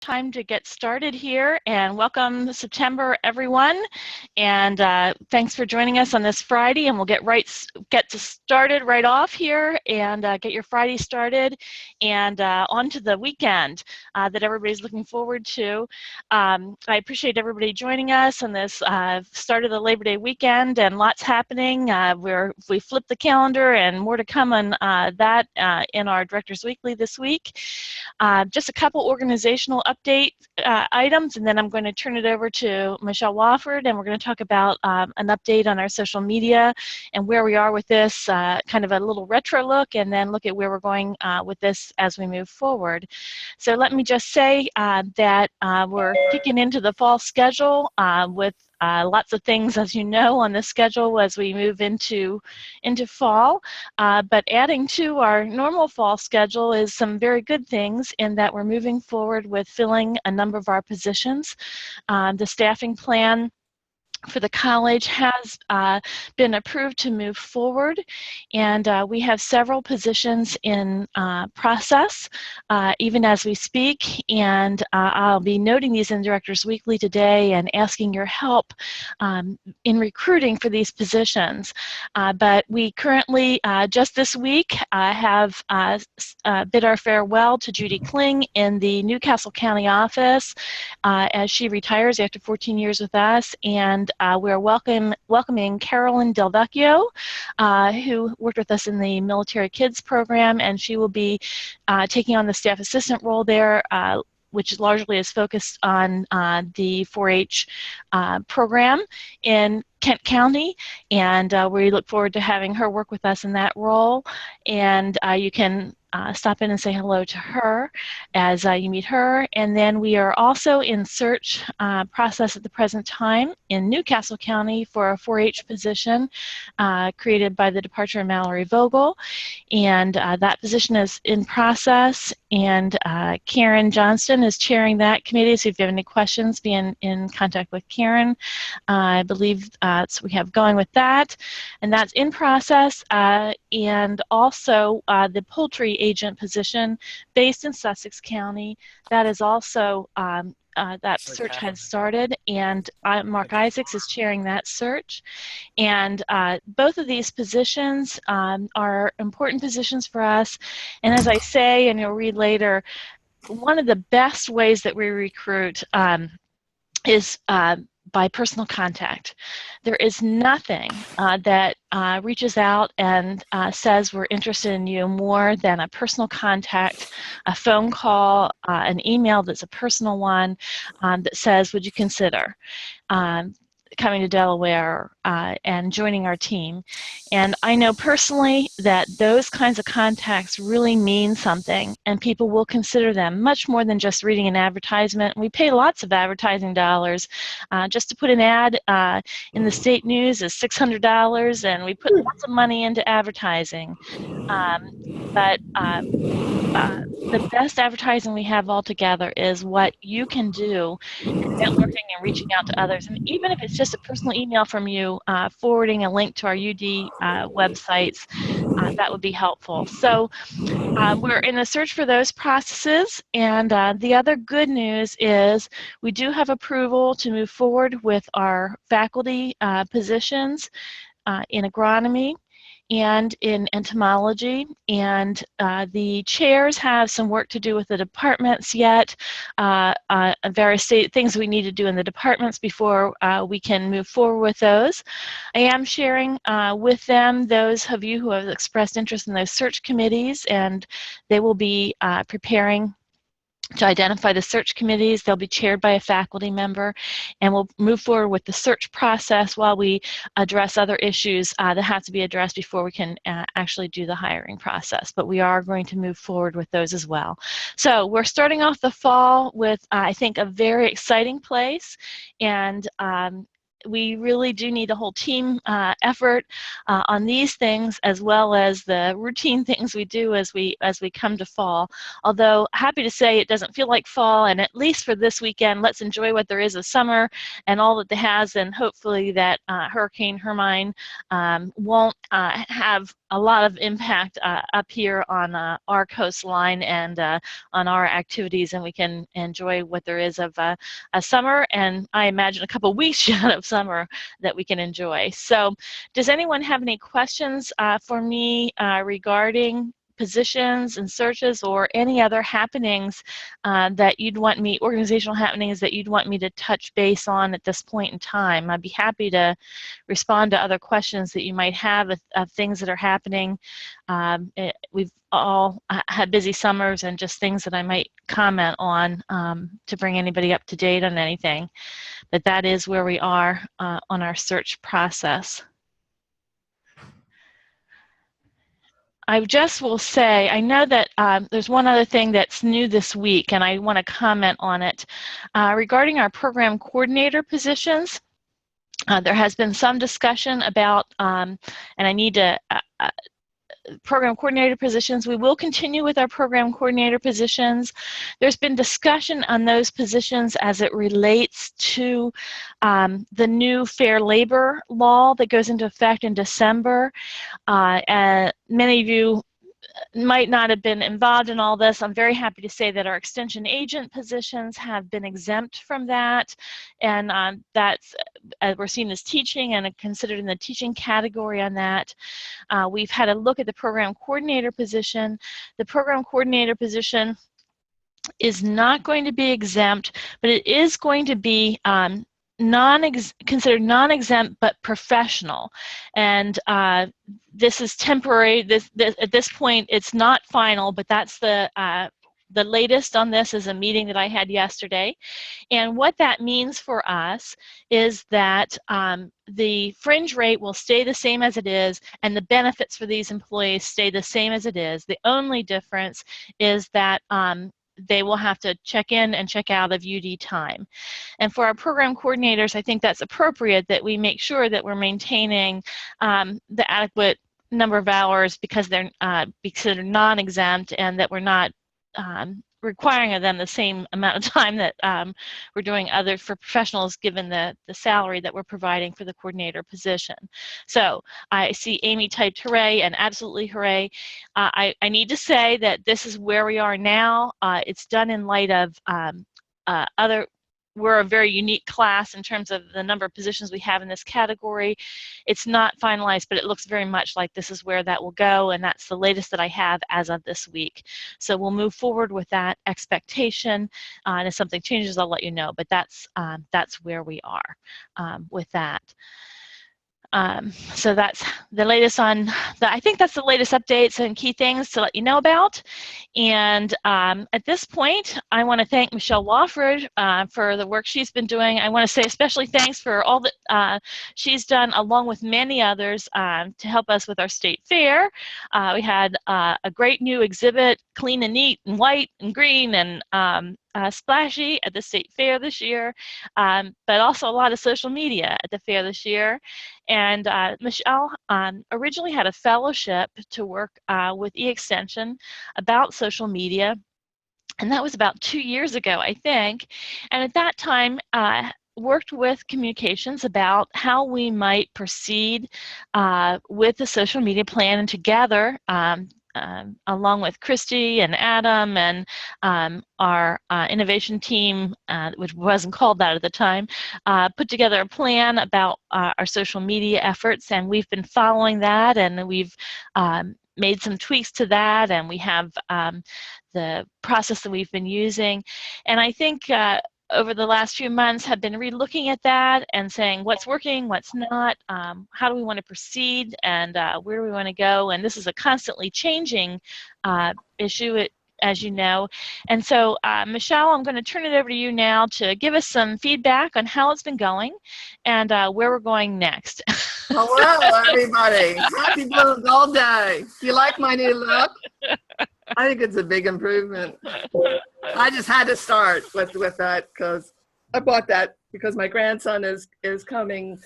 Time to get started here, and welcome September, everyone. And thanks for joining us on this Friday. And we'll get started right off here and get your Friday started and on to the weekend that everybody's looking forward to. I appreciate everybody joining us on this start of the Labor Day weekend, and lots happening. We flipped the calendar, and more to come on that in our Directors Weekly this week. Just a couple organizational update items, and then I'm going to turn it over to Michelle Wofford, and we're going to talk about an update on our social media and where we are with this, kind of a little retro look, and then look at where we're going with this as we move forward. So let me just say that we're kicking into the fall schedule with lots of things, as you know, on the schedule as we move into fall. But adding to our normal fall schedule is some very good things in that we're moving forward with filling a number of our positions. The staffing plan for the college has been approved to move forward, and we have several positions in process even as we speak, and I'll be noting these in Directors Weekly today and asking your help in recruiting for these positions. But we currently, just this week, have bid our farewell to Judy Kling in the Newcastle County office as she retires after 14 years with us, and we're welcoming Carolyn Del Vecchio, who worked with us in the Military Kids program, and she will be taking on the staff assistant role there, which largely is focused on the 4-H program in Kent County, and we look forward to having her work with us in that role. And you can stop in and say hello to her as you meet her. And then we are also in search process at the present time in Newcastle County for a 4-H position created by the departure of Mallory Vogel. And that position is in process, and Karen Johnston is chairing that committee. So if you have any questions, be in contact with Karen. I believe so we have going with that, and that's in process. And also the poultry agent position based in Sussex County, that is also that search has started, and Mark Isaacs is chairing that search. And both of these positions are important positions for us. And as I say, and you'll read later, one of the best ways that we recruit is by personal contact. There is nothing that reaches out and says we're interested in you more than a personal contact, a phone call, an email that's a personal one that says, would you consider coming to Delaware and joining our team. And I know personally that those kinds of contacts really mean something, and people will consider them much more than just reading an advertisement. We pay lots of advertising dollars. Just to put an ad in the state news is $600, and we put lots of money into advertising. But the best advertising we have altogether is what you can do in networking and reaching out to others. And even if it's just a personal email from you forwarding a link to our UD websites, that would be helpful. So we're in a search for those processes. And the other good news is we do have approval to move forward with our faculty positions in agronomy and in entomology, and the chairs have some work to do with the departments yet, various things we need to do in the departments before we can move forward with those. I am sharing with them those of you who have expressed interest in those search committees, and they will be preparing to identify the search committees. They'll be chaired by a faculty member, and we'll move forward with the search process while we address other issues that have to be addressed before we can actually do the hiring process. But we are going to move forward with those as well. So we're starting off the fall with, I think, a very exciting place, and we really do need a whole team effort on these things, as well as the routine things we do as we come to fall. Although happy to say it doesn't feel like fall, and at least for this weekend, let's enjoy what there is of summer and all that it has, and hopefully that Hurricane Hermine won't have a lot of impact up here on our coastline and on our activities, and we can enjoy what there is of a summer, and I imagine a couple weeks yet of summer that we can enjoy. So does anyone have any questions for me regarding positions and searches, or any other happenings that you'd want me, organizational happenings that you'd want me to touch base on at this point in time? I'd be happy to respond to other questions that you might have of things that are happening. We've all had busy summers, and just things that I might comment on to bring anybody up to date on anything. But that is where we are on our search process. I just will say, I know that there's one other thing that's new this week, and I want to comment on it. Regarding our program coordinator positions, there has been some discussion about, and I need to, program coordinator positions. We will continue with our program coordinator positions. There's been discussion on those positions as it relates to the new Fair Labor Law that goes into effect in December. And many of you might not have been involved in all this. I'm very happy to say that our extension agent positions have been exempt from that, and that's we're seen as teaching and considered in the teaching category on that. We've had a look at the program coordinator position. The program coordinator position is not going to be exempt, but it is going to be considered non-exempt but professional, and this is temporary. At this point, it's not final, but that's the latest on this is a meeting that I had yesterday. And what that means for us is that the fringe rate will stay the same as it is, and the benefits for these employees stay the same as it is. The only difference is that they will have to check in and check out of UD time. And for our program coordinators, I think that's appropriate that we make sure that we're maintaining the adequate number of hours because they're non-exempt, and that we're not requiring of them the same amount of time that we're doing for professionals, given the salary that we're providing for the coordinator position. So I see Amy typed hooray, and absolutely hooray. I need to say that this is where we are now. It's done in light of we're a very unique class in terms of the number of positions we have in this category. It's not finalized, but it looks very much like this is where that will go, and that's the latest that I have as of this week. So we'll move forward with that expectation, and if something changes, I'll let you know, but that's where we are with that. So that's the latest on I think that's the latest updates and key things to let you know about. And at this point, I want to thank Michelle Wofford for the work she's been doing. I want to say especially thanks for all that she's done, along with many others, to help us with our state fair. We had a great new exhibit, clean and neat and white and green and splashy at the state fair this year, but also a lot of social media at the fair this year. And Michelle originally had a fellowship to work with eXtension about social media, and that was about 2 years ago, I think. And at that time, worked with communications about how we might proceed with the social media plan, and together, along with Christy and Adam and our innovation team, which wasn't called that at the time, put together a plan about our social media efforts, and we've been following that, and we've made some tweaks to that, and we have the process that we've been using. And I think over the last few months have been re-looking at that and saying what's working, what's not, how do we want to proceed, and where do we want to go. And this is a constantly changing issue, as you know. And so, Michelle, I'm going to turn it over to you now to give us some feedback on how it's been going and where we're going next. Hello, everybody. Happy Blues all day. You like my new look? I think it's a big improvement. I just had to start with that because I bought that because my grandson is coming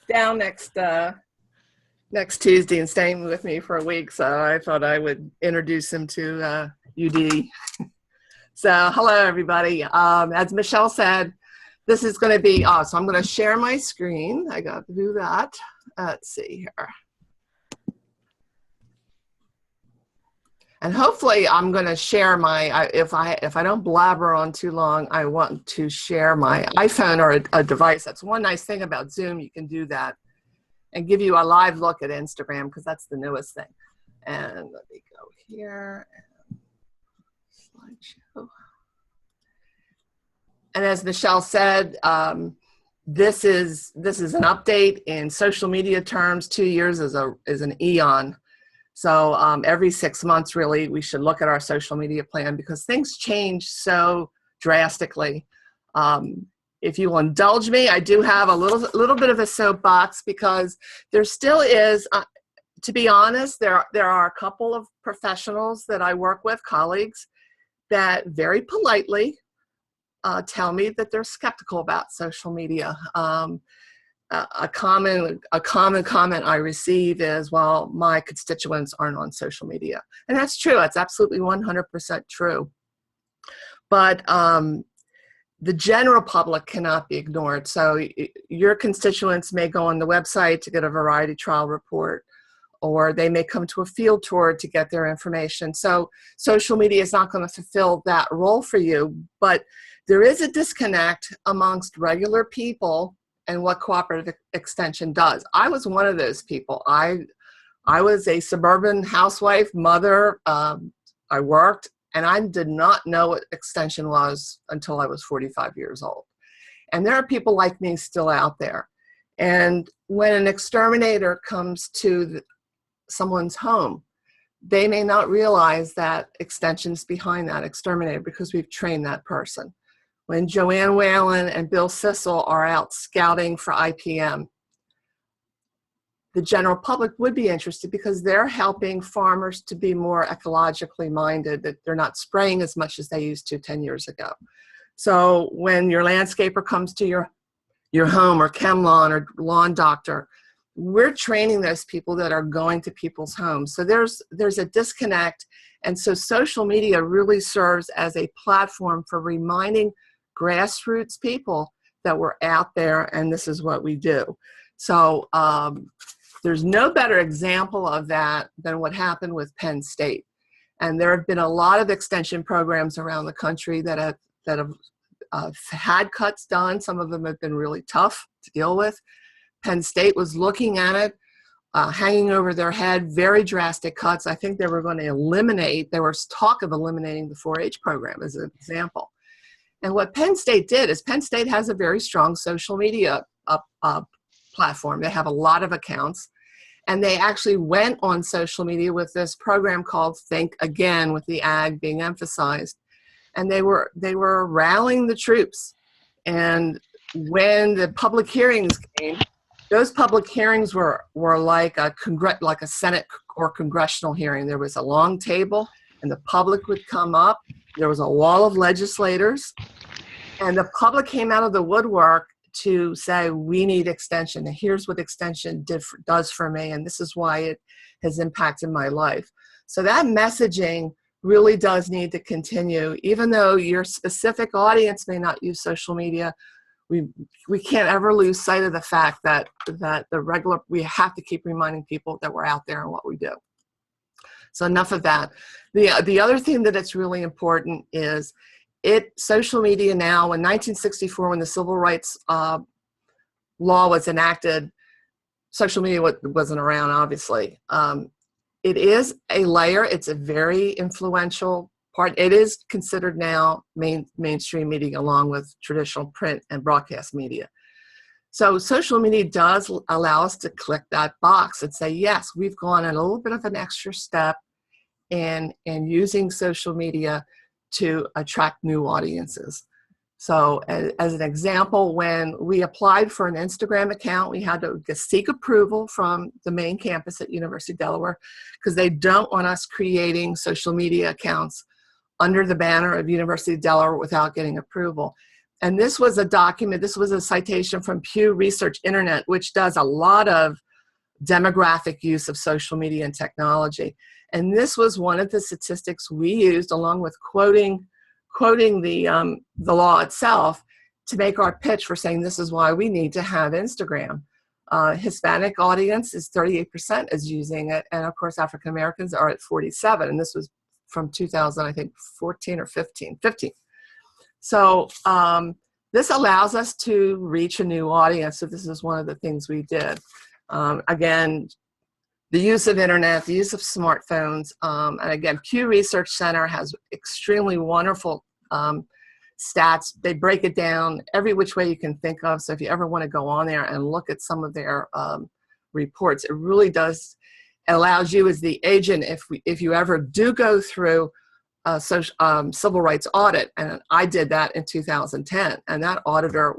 down next Tuesday and staying with me for a week. So I thought I would introduce him to UD. So hello, everybody. As Michelle said, this is going to be, so I'm going to share my screen. I got to do that. Let's see here. And hopefully I'm going to share my, if I don't blabber on too long, I want to share my iPhone or a device. That's one nice thing about Zoom. You can do that and give you a live look at Instagram, because that's the newest thing. And let me go here and slideshow. And as Michelle said, this is an update in social media terms. 2 years is an eon. So every 6 months, really, we should look at our social media plan, because things change so drastically. If you will indulge me, I do have a little bit of a soapbox, because there still is, to be honest, there are a couple of professionals that I work with, colleagues, that very politely tell me that they're skeptical about social media. A common comment I receive is, well, my constituents aren't on social media. And that's true. That's absolutely 100% true. But the general public cannot be ignored. So your constituents may go on the website to get a variety trial report, or they may come to a field tour to get their information. So social media is not going to fulfill that role for you, but there is a disconnect amongst regular people and what Cooperative Extension does. I was one of those people. I was a suburban housewife, mother. I worked, and I did not know what Extension was until I was 45 years old. And there are people like me still out there. And when an exterminator comes to someone's home, they may not realize that Extension's behind that exterminator, because we've trained that person. When Joanne Whalen and Bill Sissel are out scouting for IPM, the general public would be interested, because they're helping farmers to be more ecologically minded, that they're not spraying as much as they used to 10 years ago. So when your landscaper comes to your home, or ChemLawn or lawn doctor, we're training those people that are going to people's homes. So there's a disconnect. And so social media really serves as a platform for reminding grassroots people that we're out there and this is what we do. So there's no better example of that than what happened with Penn State. And there have been a lot of extension programs around the country that have had cuts done. Some of them have been really tough to deal with. Penn State was looking at it, hanging over their head, very drastic cuts. I think they were going to eliminate, there was talk of eliminating the 4-H program as an example. And what Penn State did is, Penn State has a very strong social media platform. They have a lot of accounts. And they actually went on social media with this program called Think Again, with the ag being emphasized. And they were rallying the troops. And when the public hearings came, those public hearings were like a Senate or congressional hearing. There was a long table, and the public would come up. There was a wall of legislators, and the public came out of the woodwork to say, we need extension, and here's what extension does for me, and this is why it has impacted my life. So that messaging really does need to continue. Even though your specific audience may not use social media, we can't ever lose sight of the fact that we have to keep reminding people that we're out there and what we do. So enough of that. The other thing that it's really important is social media now, in 1964, when the Civil Rights Law was enacted, social media wasn't around, obviously. It is a layer. It's a very influential part. It is considered now mainstream media, along with traditional print and broadcast media. So social media does allow us to click that box and say, yes, we've gone a little bit of an extra step in using social media to attract new audiences. So as an example, when we applied for an Instagram account, we had to seek approval from the main campus at University of Delaware, because they don't want us creating social media accounts under the banner of University of Delaware without getting approval. And this was a document, this was a citation from Pew Research Internet, which does a lot of demographic use of social media and technology. And this was one of the statistics we used, along with quoting the law itself, to make our pitch for saying this is why we need to have Instagram. Hispanic audience is 38% is using it, and of course African Americans are at 47%, and this was from 2000, I think 14 or 15. So this allows us to reach a new audience. So this is one of the things we did. Again, the use of internet, the use of smartphones, and again, Pew Research Center has extremely wonderful stats. They break it down every which way you can think of. So if you ever want to go on there and look at some of their reports, it really does, it allows you as the agent, if you ever do go through a civil rights audit, and I did that in 2010, and that auditor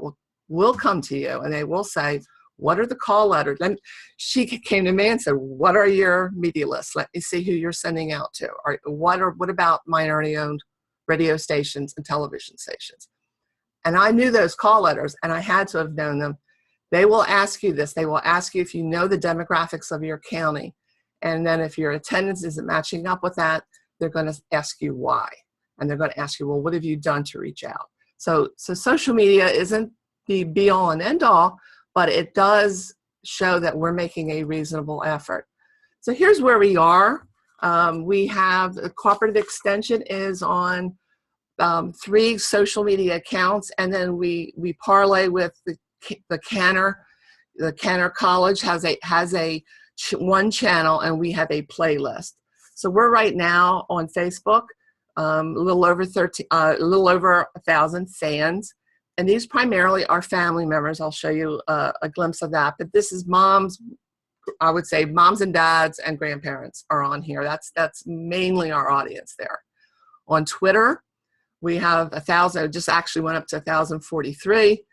will come to you and they will say, what are the call letters? Then she came to me and said, what are your media lists? Let me see who you're sending out to. Or what about minority-owned radio stations and television stations? And I knew those call letters, and I had to have known them. They will ask you this. They will ask you if you know the demographics of your county. And then if your attendance isn't matching up with that, they're going to ask you why. And they're going to ask you, well, what have you done to reach out? So social media isn't the be-all and end-all, but it does show that we're making a reasonable effort. So here's where we are. We have the Cooperative Extension is on 3 social media accounts, and then we parlay with the Canner. The Canner College has one channel, and we have a playlist. So we're right now on Facebook, a little over 1,000 fans. And these primarily are family members. I'll show you a glimpse of that. But this is moms, I would say moms and dads and grandparents are on here. That's mainly our audience there. On Twitter, we have 1,000, it just actually went up to 1,043.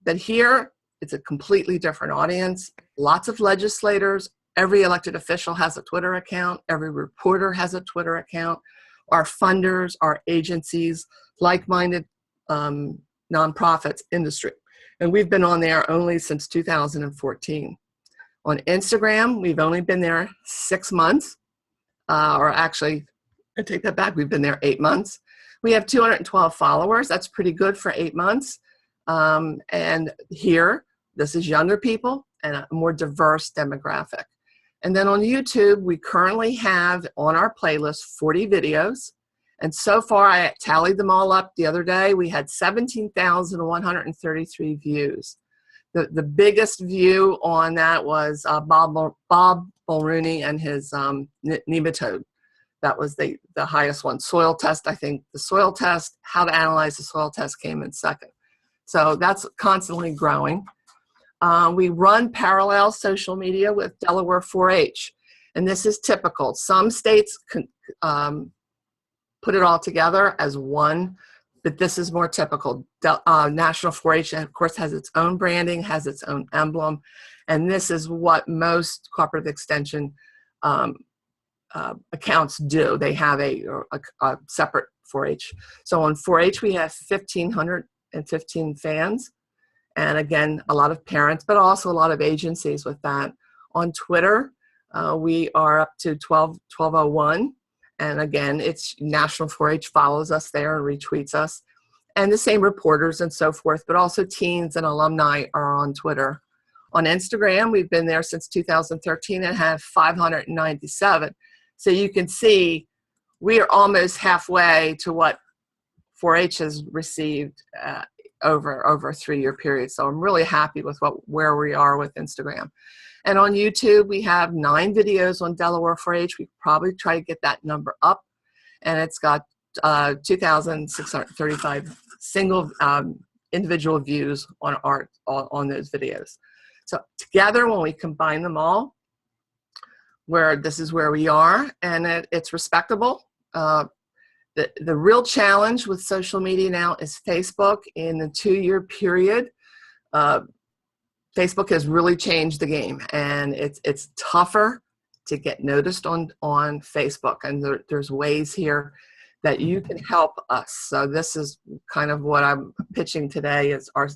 But here, it's a completely different audience. Lots of legislators. Every elected official has a Twitter account. Every reporter has a Twitter account. Our funders, our agencies, like-minded nonprofits, industry. And we've been on there only since 2014. On Instagram, we've only been there 6 months, or actually, I take that back, we've been there 8 months. We have 212 followers. That's pretty good for 8 months. And here, this is younger people and a more diverse demographic. And then on YouTube, we currently have on our playlist 40 videos. And so far, I tallied them all up the other day. We had 17,133 views. The biggest view on that was Bob Mulrooney and his nematode. That was the highest one. Soil test, I think the soil test, how to analyze the soil test came in second. So that's constantly growing. We run parallel social media with Delaware 4-H. And this is typical. Some states can put it all together as one, but this is more typical. National 4-H, of course, has its own branding, has its own emblem, and this is what most Cooperative Extension accounts do. They have a separate 4-H. So on 4-H, we have 1,515 fans, and again, a lot of parents, but also a lot of agencies with that. On Twitter, we are up to 1201. And again, it's National 4-H follows us there and retweets us. And the same reporters and so forth, but also teens and alumni are on Twitter. On Instagram, we've been there since 2013 and have 597. So you can see we are almost halfway to what 4-H has received over a 3-year period. So I'm really happy with where we are with Instagram. And on YouTube, we have 9 videos on Delaware 4-H. We probably try to get that number up. And it's got 2,635 single individual views on those videos. So together, when we combine them all, this is where we are, and it's respectable. The real challenge with social media now is Facebook. In the 2-year period, Facebook has really changed the game, and it's tougher to get noticed on Facebook. And there's ways here that you can help us. So this is kind of what I'm pitching today, is our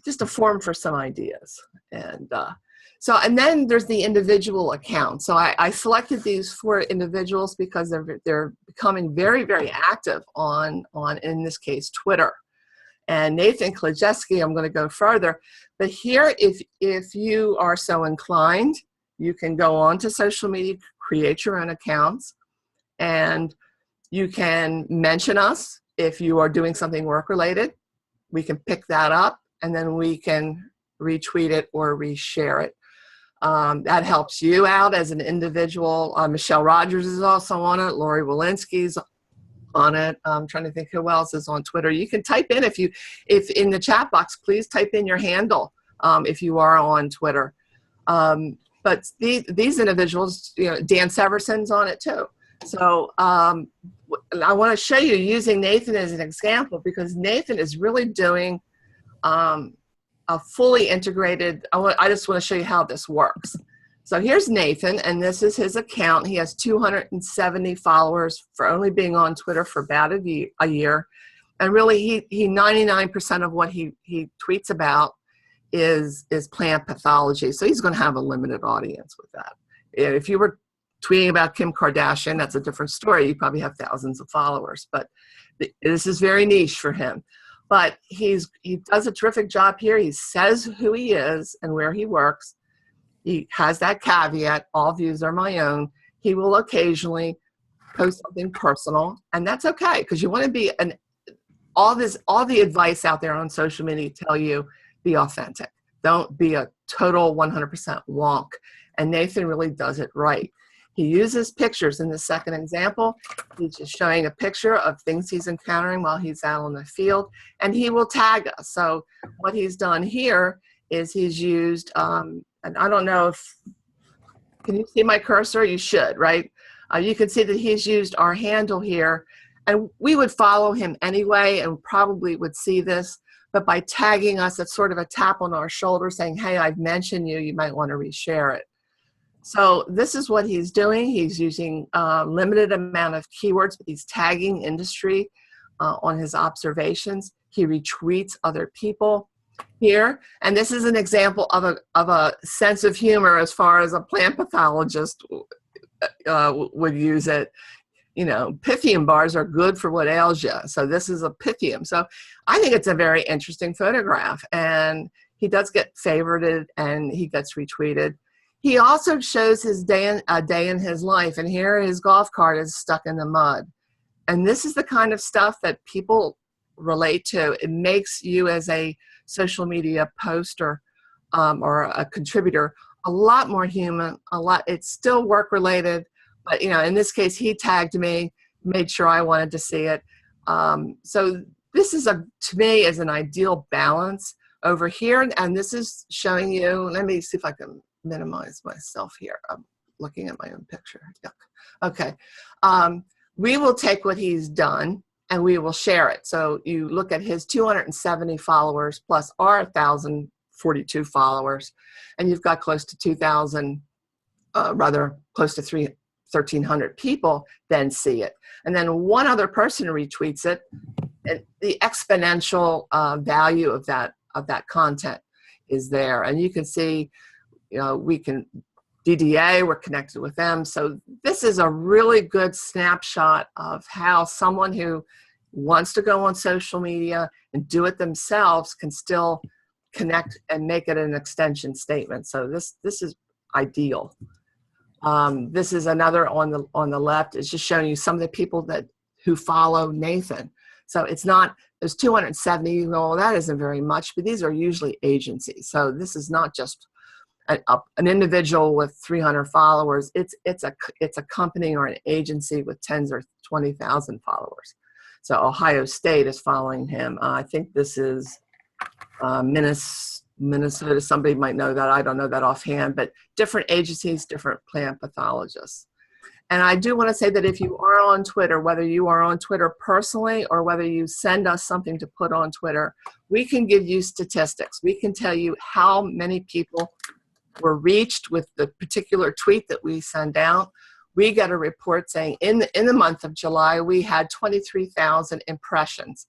just a forum for some ideas. And and then there's the individual account. So I selected these 4 individuals because they're becoming very, very active on in this case, Twitter. And Nathan Klajeski, I'm going to go further. But here, if you are so inclined, you can go on to social media, create your own accounts, and you can mention us if you are doing something work-related. We can pick that up, and then we can retweet it or reshare it. That helps you out as an individual. Michelle Rogers is also on it. Lori Walensky's on it. I'm trying to think who else is on Twitter. You can type in, if in the chat box, please type in your handle if you are on Twitter. But these individuals, Dan Severson's on it too. So I want to show you using Nathan as an example, because Nathan is really doing a fully integrated, I just want to show you how this works. So here's Nathan, and this is his account. He has 270 followers for only being on Twitter for about a year. And really, he 99% of what he tweets about is plant pathology. So he's going to have a limited audience with that. If you were tweeting about Kim Kardashian, that's a different story. You probably have thousands of followers, but this is very niche for him. But he does a terrific job here. He says who he is and where he works. He has that caveat, all views are my own. He will occasionally post something personal, and that's okay, because you want to be all the advice out there on social media tell you, be authentic. Don't be a total 100% wonk. And Nathan really does it right. He uses pictures. In the second example, he's just showing a picture of things he's encountering while he's out on the field, and he will tag us. So what he's done here is he's used, and I don't know can you see my cursor? You should, right? You can see that he's used our handle here, and we would follow him anyway and probably would see this, but by tagging us, it's sort of a tap on our shoulder saying, hey, I've mentioned you, you might want to reshare it. So this is what he's doing. He's using a limited amount of keywords, but he's tagging industry on his observations. He retweets other people here. And this is an example of a sense of humor as far as a plant pathologist would use it. Pythium bars are good for what ails you. So this is a Pythium. So I think it's a very interesting photograph. And he does get favorited and he gets retweeted. He also shows his day in his life, and here his golf cart is stuck in the mud. And this is the kind of stuff that people relate to. It makes you as a social media poster or a contributor a lot more human. It's still work related, but in this case, he tagged me, made sure I wanted to see it. So this is to me is an ideal balance over here, and this is showing you. Let me see if I can minimize myself here. I'm looking at my own picture. Yuck. Okay. We will take what he's done and we will share it. So you look at his 270 followers plus our 1,042 followers, and you've got close to 2,000, close to 1,300 people then see it. And then one other person retweets it, and the exponential value of that content is there. And you can see, DDA, we're connected with them. So this is a really good snapshot of how someone who wants to go on social media and do it themselves can still connect and make it an extension statement. So this is ideal. This is another on the left. It's just showing you some of the people who follow Nathan. So it's not, there's 270, that isn't very much, but these are usually agencies. So this is not just an individual with 300 followers. It's a company or an agency with tens or 20,000 followers. So Ohio State is following him. I think this is Minnesota. Somebody might know that. I don't know that offhand, but different agencies, different plant pathologists. And I do want to say that if you are on Twitter, whether you are on Twitter personally or whether you send us something to put on Twitter, we can give you statistics. We can tell you how many people were reached with the particular tweet that we send out. we get a report saying in the month of July, we had 23,000 impressions.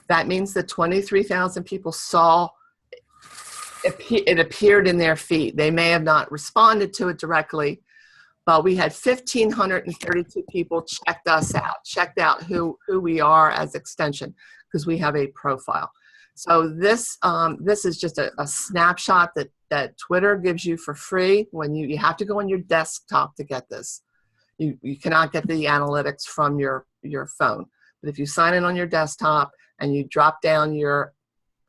That means that 23,000 people saw it appeared in their feed. They may have not responded to it directly, but we had 1,532 people checked us out, checked out who we are as Extension, because we have a profile. So this is just a snapshot that Twitter gives you for free. When you have to go on your desktop to get this. You cannot get the analytics from your phone. But if you sign in on your desktop and you drop down your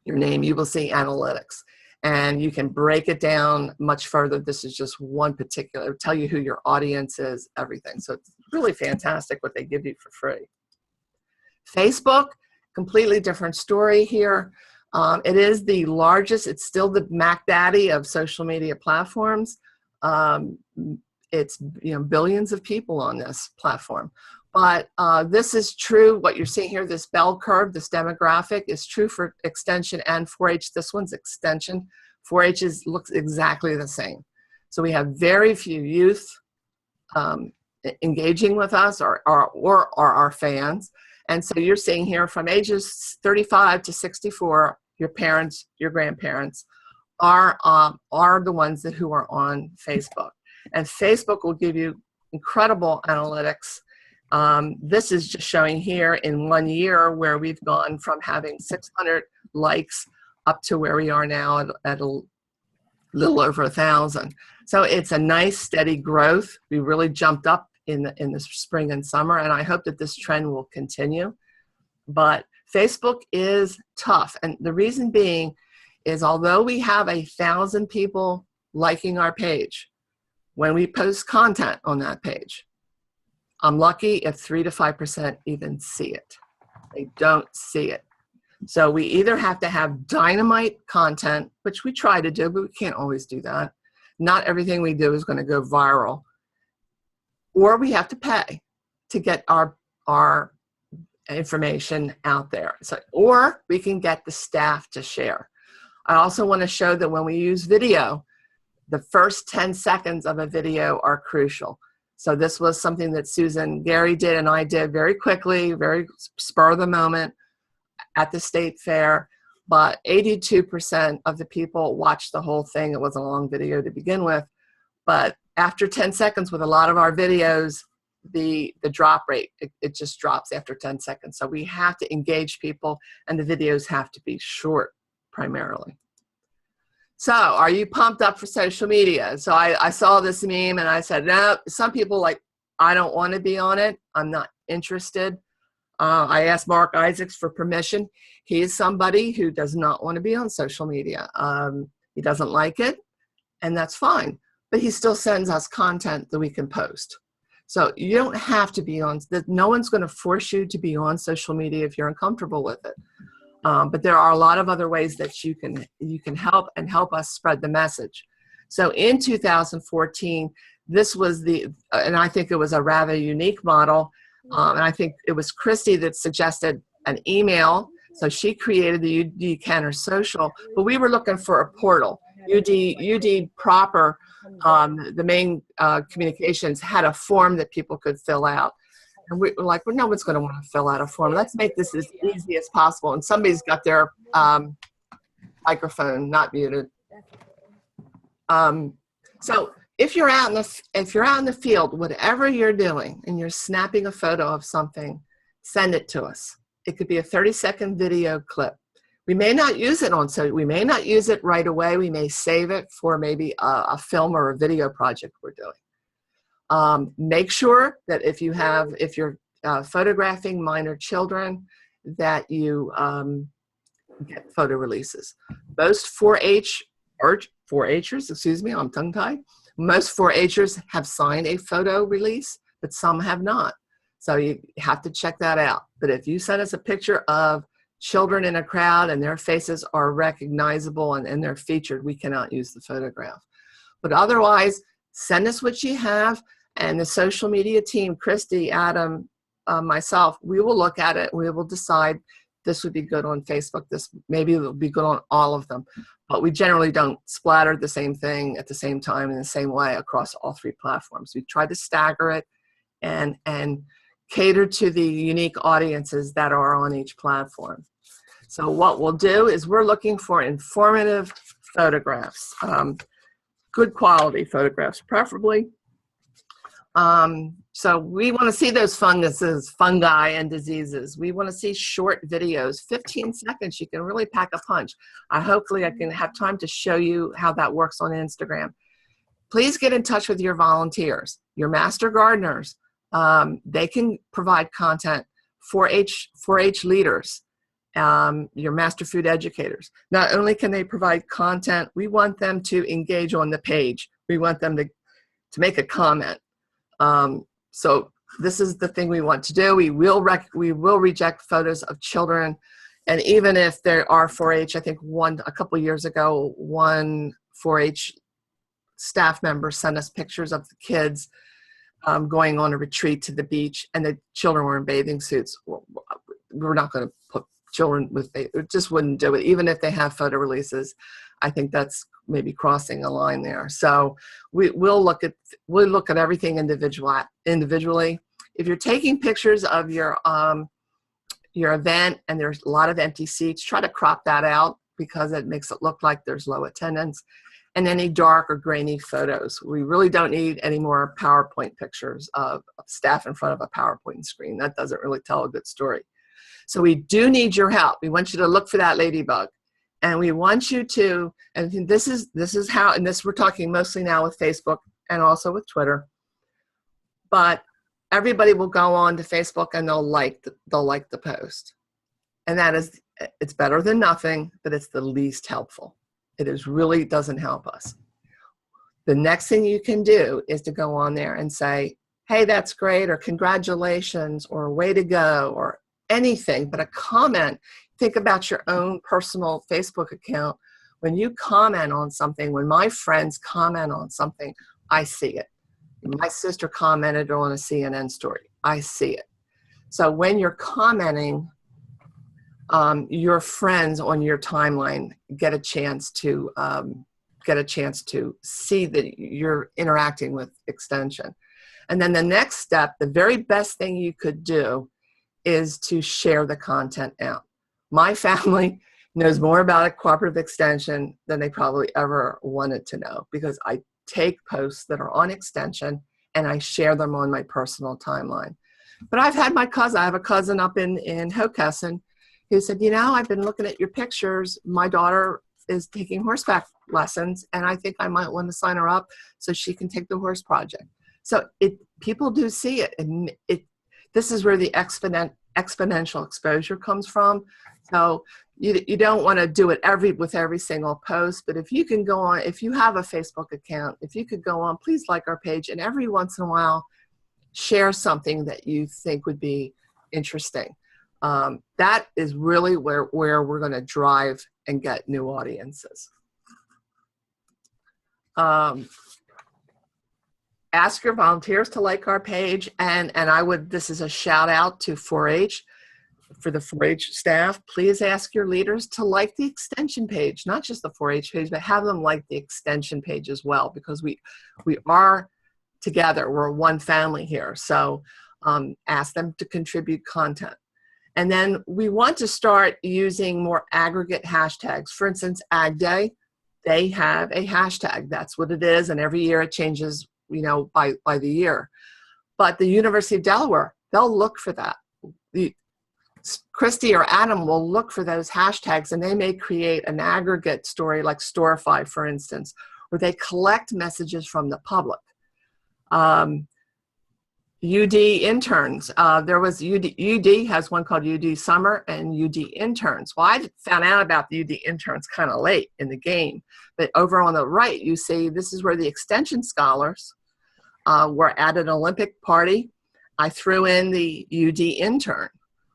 name, you will see analytics. And you can break it down much further. This is just one particular, it'll tell you who your audience is, everything. So it's really fantastic what they give you for free. Facebook, completely different story here. It is the largest, it's still the Mac Daddy of social media platforms. It's billions of people on this platform. But this is true, what you're seeing here, this bell curve, this demographic is true for Extension and 4-H. This one's Extension. 4-H looks exactly the same. So we have very few youth engaging with us or our fans. And so you're seeing here from ages 35 to 64, your parents, your grandparents are the ones who are on Facebook. And Facebook will give you incredible analytics. This is just showing here in 1 year where we've gone from having 600 likes up to where we are now at a little over 1,000. So it's a nice steady growth. We really jumped up in the spring and summer, and I hope that this trend will continue. But Facebook is tough, and the reason being is although we have 1,000 people liking our page, when we post content on that page, I'm lucky if 3 to 5% even see it. They don't see it. So we either have to have dynamite content, which we try to do, but we can't always do that. Not everything we do is going to go viral. Or we have to pay to get our information out there. So, or we can get the staff to share. I also want to show that when we use video, the first 10 seconds of a video are crucial. So this was something that Susan Gary did and I did very quickly, very spur of the moment at the state fair. But 82% of the people watched the whole thing. It was a long video to begin with. But after 10 seconds with a lot of our videos, the drop rate, it just drops after 10 seconds. So we have to engage people and the videos have to be short primarily. So are you pumped up for social media? So I saw this meme and I said, no, some people like, I don't want to be on it. I'm not interested. I asked Mark Isaacs for permission. He is somebody who does not want to be on social media. He doesn't like it, and that's fine. But he still sends us content that we can post. So you don't have to be on, no one's going to force you to be on social media if you're uncomfortable with it. But there are a lot of other ways that you can help us spread the message. So in 2014, this was and I think it was a rather unique model. And I think it was Christy that suggested an email. So she created the UD Kenner Social, but we were looking for a portal. UD proper, the main communications had a form that people could fill out. And we were like, well, no one's going to want to fill out a form. Let's make this as easy as possible. And somebody's got their microphone not muted. So if you're out in the field, whatever you're doing, and you're snapping a photo of something, send it to us. It could be a 30-second video clip. We may not use it we may not use it right away. We may save it for maybe a film or a video project we're doing. Make sure that if you're photographing minor children, that you get photo releases. Most 4-Hers, excuse me, I'm tongue-tied. Most 4-Hers have signed a photo release, but some have not. So you have to check that out. But if you send us a picture of children in a crowd and their faces are recognizable and they're featured, we cannot use the photograph. But otherwise, send us what you have, and the social media team, Christy, Adam, myself, we will look at it. We will decide, this would be good on Facebook. This maybe it'll be good on all of them. But we generally don't splatter the same thing at the same time in the same way across all 3 platforms. We try to stagger it and cater to the unique audiences that are on each platform. So what we'll do is we're looking for informative photographs, good quality photographs preferably. So we want to see those funguses, fungi, and diseases. We want to see short videos, 15 seconds. You can really pack a punch. Hopefully I can have time to show you how that works on Instagram. Please get in touch with your volunteers, your master gardeners. They can provide content. 4-H leaders, your master food educators. Not only can they provide content, we want them to engage on the page. We want them to make a comment. So this is the thing we want to do. We will reject photos of children, and even if there are 4-H, I think a couple years ago, one 4-H staff member sent us pictures of the kids going on a retreat to the beach, and the children were in bathing suits. We're not going to put children with, it just wouldn't do it. Even if they have photo releases, I think that's maybe crossing a line there. So we'll look at everything individually. If you're taking pictures of your event and there's a lot of empty seats, try to crop that out because it makes it look like there's low attendance. And any dark or grainy photos. We really don't need any more PowerPoint pictures of staff in front of a PowerPoint screen. That doesn't really tell a good story. So we do need your help. We want you to look for that ladybug. And we want you to, and this is how, and this we're talking mostly now with Facebook and also with Twitter, but everybody will go on to Facebook and they'll like the post. And that is, it's better than nothing, but it's the least helpful. It really doesn't help us. The next thing you can do is to go on there and say, hey, that's great, or congratulations, or way to go, or anything, but a comment. Think about your own personal Facebook account. When you comment on something, when my friends comment on something, I see it. My sister commented on a CNN story. I see it. So when you're commenting, your friends on your timeline get a chance to see that you're interacting with Extension. And then the next step, the very best thing you could do is to share the content out. My family knows more about a cooperative extension than they probably ever wanted to know, because I take posts that are on Extension and I share them on my personal timeline. But I've had I have a cousin up in Hockessin who said, you know, I've been looking at your pictures. My daughter is taking horseback lessons, and I think I might want to sign her up so she can take the horse project. So people do see it, and this is where the exponential exposure comes from. So you don't want to do it with every single post, but if you can go on, if you have a Facebook account, if you could go on, please like our page, and every once in a while share something that you think would be interesting. That is really where we're going to drive and get new audiences. Ask your volunteers to like our page, and this is a shout out to 4-H. For the 4-H staff, please ask your leaders to like the Extension page, not just the 4-H page, but have them like the Extension page as well, because we are together. We're one family here. So ask them to contribute content. And then we want to start using more aggregate hashtags. For instance, Ag Day, they have a hashtag. That's what it is, and every year it changes, you know, by the year. But the University of Delaware, they'll look for that. Christy or Adam will look for those hashtags, and they may create an aggregate story like Storify, for instance, where they collect messages from the public. UD interns, UD has one called UD Summer and UD Interns. Well, I found out about the UD Interns kind of late in the game, but over on the right, you see this is where the Extension scholars were at an Olympic party. I threw in the UD intern.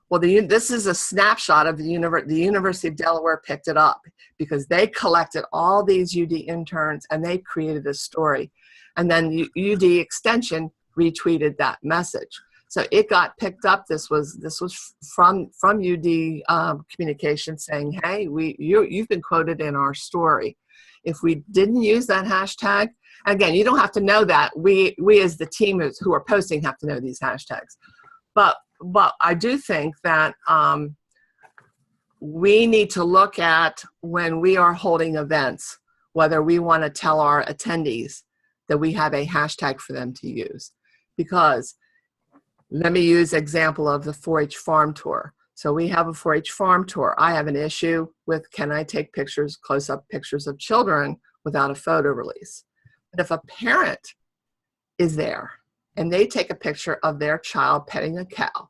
Well, this is a snapshot of the University of Delaware picked it up because they collected all these UD interns and they created a story. And then UD Extension retweeted that message. So it got picked up. This was from UD Communications saying, hey, you've been quoted in our story. If we didn't use that hashtag, again, you don't have to know that. We as the team who are posting have to know these hashtags. But I do think that we need to look at when we are holding events, whether we want to tell our attendees that we have a hashtag for them to use. Because let me use example of the 4-H farm tour. So we have a 4-H farm tour. I have an issue with, can I take pictures, close-up pictures of children without a photo release? But if a parent is there and they take a picture of their child petting a cow,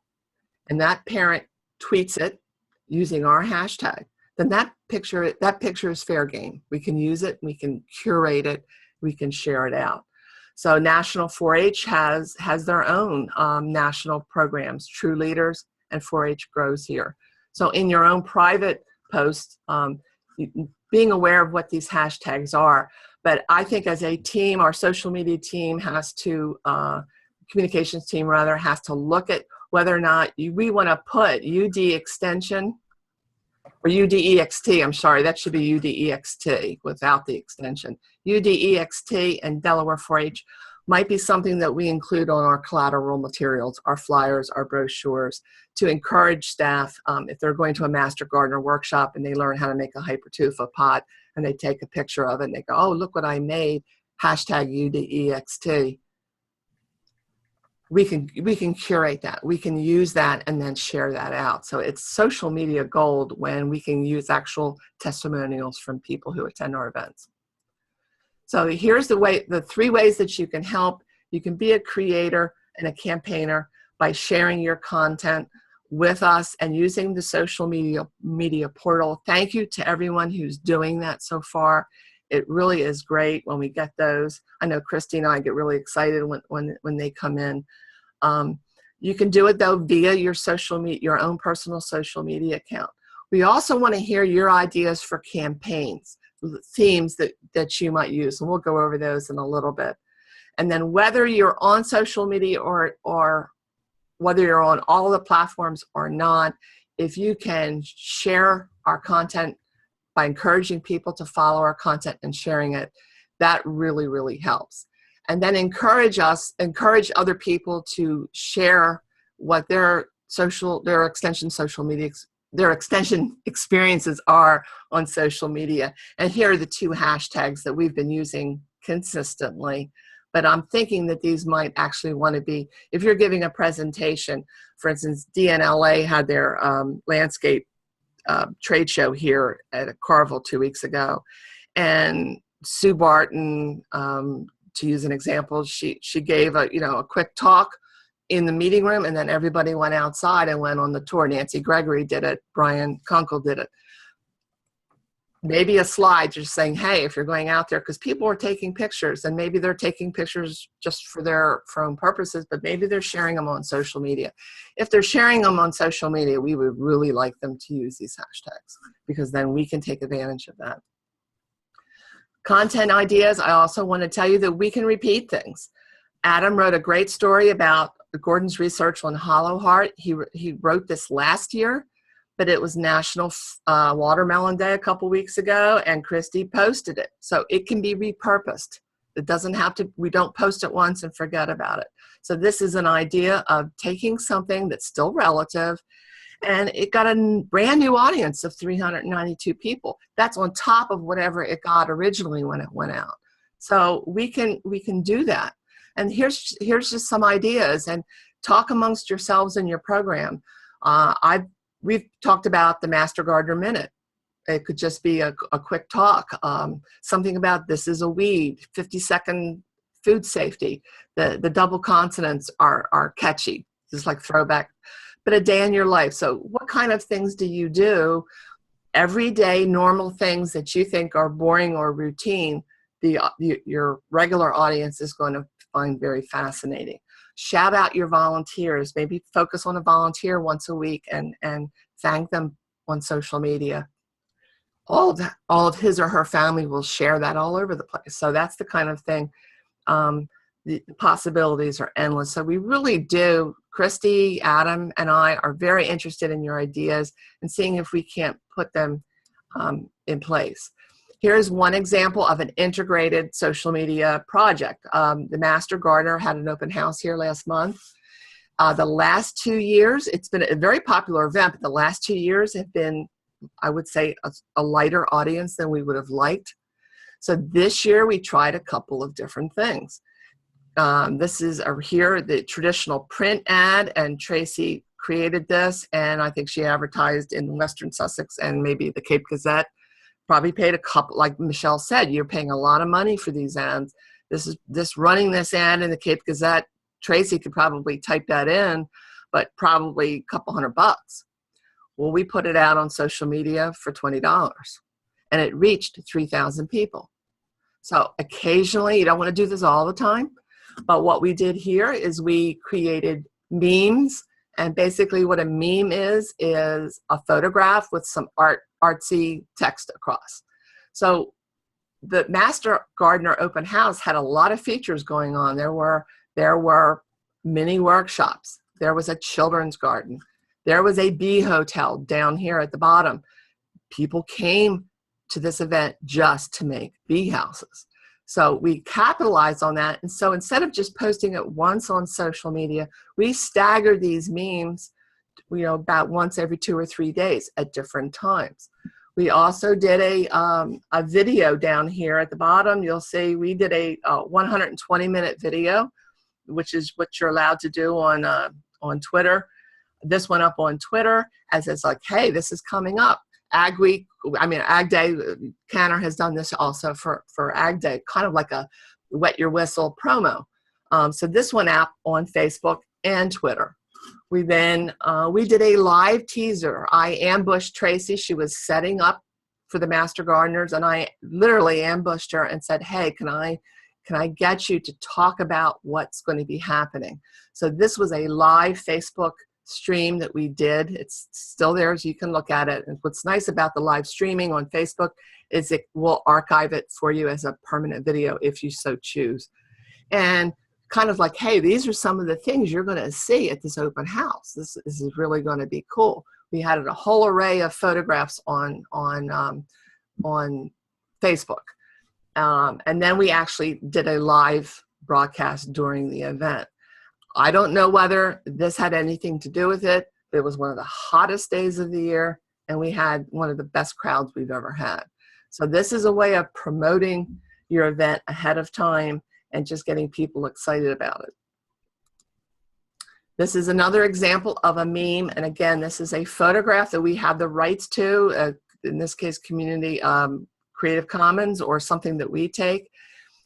and that parent tweets it using our hashtag, then that picture is fair game. We can use it, we can curate it, we can share it out. So National 4-H has their own national programs, True Leaders and 4-H Grows Here. So in your own private post, being aware of what these hashtags are. But I think as a team, our social media team has to, communications team rather, has to look at whether or not we want to put UD extension or UDEXT, I'm sorry, that should be UDEXT without the extension. UDEXT and Delaware 4-H might be something that we include on our collateral materials, our flyers, our brochures, to encourage staff, if they're going to a Master Gardener workshop and they learn how to make a hypertufa pot and they take a picture of it and they go, oh, look what I made, hashtag UDEXT. We can curate that. We can use that and then share that out. So it's social media gold when we can use actual testimonials from people who attend our events. So here's the 3 ways that you can help. You can be a creator and a campaigner by sharing your content with us and using the social media portal. Thank you to everyone who's doing that so far. It really is great when we get those. I know Christy and I get really excited when they come in. You can do it though via your your own personal social media account. We also want to hear your ideas for campaigns, themes that you might use, and we'll go over those in a little bit. And then whether you're on social media or whether you're on all the platforms or not, if you can share our content by encouraging people to follow our content and sharing it, that really, really helps. And then encourage other people to share what their extension experiences are on social media. And here are the 2 hashtags that we've been using consistently. But I'm thinking that these might actually want to be, if you're giving a presentation, for instance, DNLA had their landscape trade show here at Carville 2 weeks ago. And Sue Barton, to use an example, she gave a quick talk in the meeting room, and then everybody went outside and went on the tour. Nancy Gregory did it. Brian Kunkel did it. Maybe a slide just saying, hey, if you're going out there, because people are taking pictures, and maybe they're taking pictures just for their own purposes, but maybe they're sharing them on social media. If they're sharing them on social media, we would really like them to use these hashtags, because then we can take advantage of that. Content ideas, I also want to tell you that we can repeat things. Adam wrote a great story about Gordon's research on hollow heart. He wrote this last year, but it was National Watermelon Day a couple weeks ago, and Christy posted it. So it can be repurposed. It doesn't have to, we don't post it once and forget about it. So this is an idea of taking something that's still relative, and it got a brand new audience of 392 people. That's on top of whatever it got originally when it went out. So we can do that. And here's just some ideas, and talk amongst yourselves in your program. We've talked about the Master Gardener Minute. It could just be a quick talk, something about this is a weed, 50-second food safety. The double consonants are catchy, just like throwback. But a day in your life. So what kind of things do you do? Everyday normal things that you think are boring or routine, your regular audience is going to find very fascinating. Shout out your volunteers. Maybe focus on a volunteer once a week and thank them on social media. All of his or her family will share that all over the place. So that's the kind of thing. The possibilities are endless. So we really do Christy, Adam, and I are very interested in your ideas and seeing if we can't put them in place. Here's one example of an integrated social media project. The Master Gardener had an open house here last month. The last 2 years, it's been a very popular event, but the last 2 years have been, I would say, a lighter audience than we would have liked. So this year we tried a couple of different things. This is here, the traditional print ad, and Tracy created this, and I think she advertised in Western Sussex and maybe the Cape Gazette. Probably paid a couple, like Michelle said, you're paying a lot of money for these ads. Running this ad in the Cape Gazette, Tracy could probably type that in, but probably a couple $100. Well, we put it out on social media for $20, and it reached 3,000 people. So occasionally, you don't want to do this all the time, but what we did here is we created memes, and basically what a meme is a photograph with some artsy text across. So the Master Gardener Open House had a lot of features going on. There were mini workshops. There was a children's garden. There was a bee hotel down here at the bottom. People came to this event just to make bee houses. So we capitalized on that. And so instead of just posting it once on social media, we staggered these memes, about once every 2 or 3 days at different times. We also did a video down here at the bottom. You'll see we did a 120-minute video, which is what you're allowed to do on Twitter. This went up on Twitter as it's like, hey, this is coming up. Ag Day, Canner has done this also for Ag Day, kind of like a wet your whistle promo. So this went out on Facebook and Twitter. We then, we did a live teaser. I ambushed Tracy. She was setting up for the Master Gardeners, and I literally ambushed her and said, hey, can I get you to talk about what's going to be happening? So this was a live Facebook stream that we did. It's still there, so you can look at it. And what's nice about the live streaming on Facebook is it will archive it for you as a permanent video if you so choose. And kind of like, hey, these are some of the things you're going to see at this open house. This is really going to be cool. We had a whole array of photographs on Facebook. And then we actually did a live broadcast during the event. I don't know whether this had anything to do with it. It was one of the hottest days of the year, and we had one of the best crowds we've ever had. So this is a way of promoting your event ahead of time and just getting people excited about it. This is another example of a meme, and again, this is a photograph that we have the rights to, in this case, Community Creative Commons, or something that we take.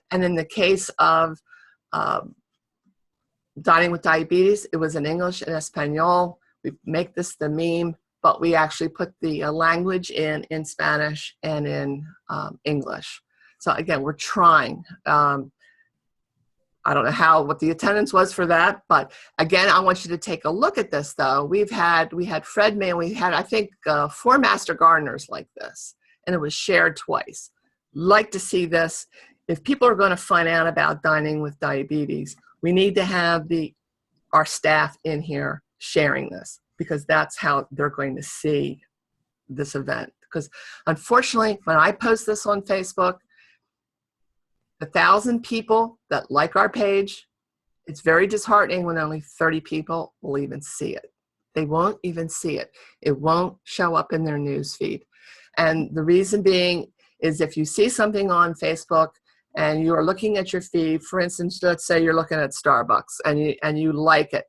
And in the case of Dining with Diabetes, it was in English and Espanol. We make this the meme, but we actually put the language in Spanish and in English. So again, we're trying. I don't know what the attendance was for that, but again, I want you to take a look at this though. We had Fred May, we had, I think, 4 Master Gardeners like this, and it was shared twice. Like to see this. If people are going to find out about Dining with Diabetes, we need to have our staff in here sharing this, because that's how they're going to see this event. Because unfortunately, when I post this on Facebook, the 1,000 people that like our page, it's very disheartening when only 30 people will even see it. They won't even see it. It won't show up in their news feed. And the reason being is if you see something on Facebook and you are looking at your feed, for instance, let's say you're looking at Starbucks and you like it.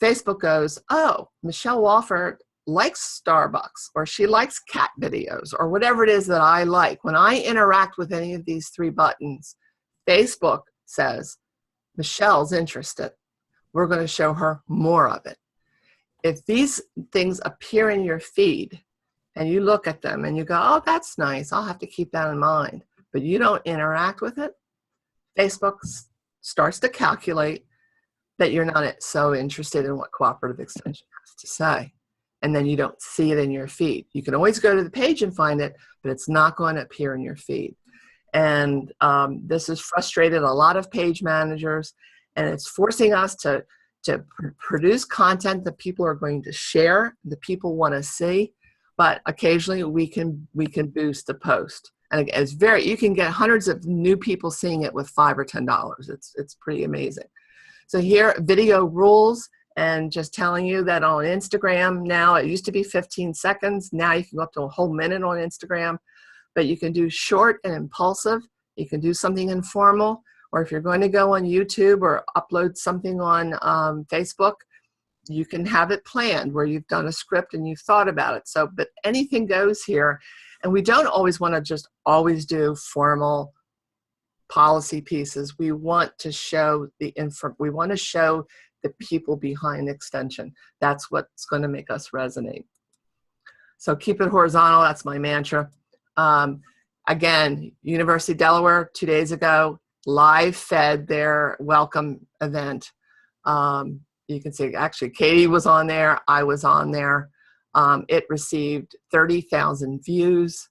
Facebook goes, oh, Michelle Walford likes Starbucks, or she likes cat videos, or whatever it is that I like. When I interact with any of these 3 buttons, Facebook says, Michelle's interested. We're going to show her more of it. If these things appear in your feed and you look at them and you go, oh, that's nice, I'll have to keep that in mind, but you don't interact with it, Facebook starts to calculate that you're not so interested in what Cooperative Extension has to say. And then you don't see it in your feed. You can always go to the page and find it, but it's not going to appear in your feed. And this has frustrated a lot of page managers, and it's forcing us to to produce content that people are going to share, that people want to see, but occasionally we can boost the post. And it's you can get hundreds of new people seeing it with $5 or $10. It's pretty amazing. So here, video rules, and just telling you that on Instagram now, it used to be 15 seconds. Now you can go up to a whole minute on Instagram, but you can do short and impulsive. You can do something informal, or if you're going to go on YouTube or upload something on Facebook, you can have it planned where you've done a script and you've thought about it. So, but anything goes here. And we don't always want to just always do formal policy pieces. We want to show we want to show the people behind Extension. That's what's going to make us resonate. So keep it horizontal. That's my mantra. Again, University of Delaware 2 days ago, live fed their welcome event. You can see actually Katie was on there. I was on there. It received 30,000 views.